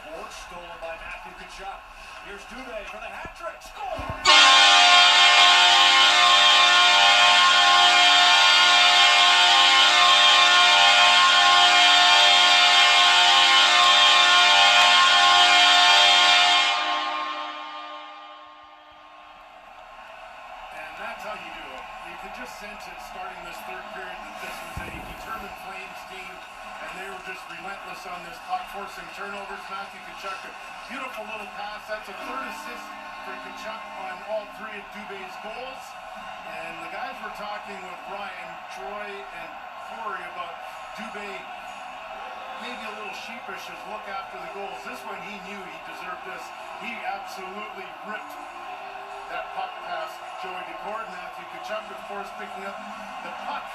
board, stolen by Matthew Tkachuk. Here's Dubé for the hat trick. Score! That's how you do it. You could just sense it starting this third period that this was a determined Flames team, and they were just relentless on this puck, forcing turnovers. Matthew Tkachuk, a beautiful little pass. That's a third assist for Tkachuk on all three of Dubé's goals. And the guys were talking with Ryan, Troy, and Corey about Dubé maybe a little sheepish as look after the goals. This one he knew he deserved this. He absolutely ripped that puck past Joey Decord. Matthew Tkachuk, of course, picking up the puck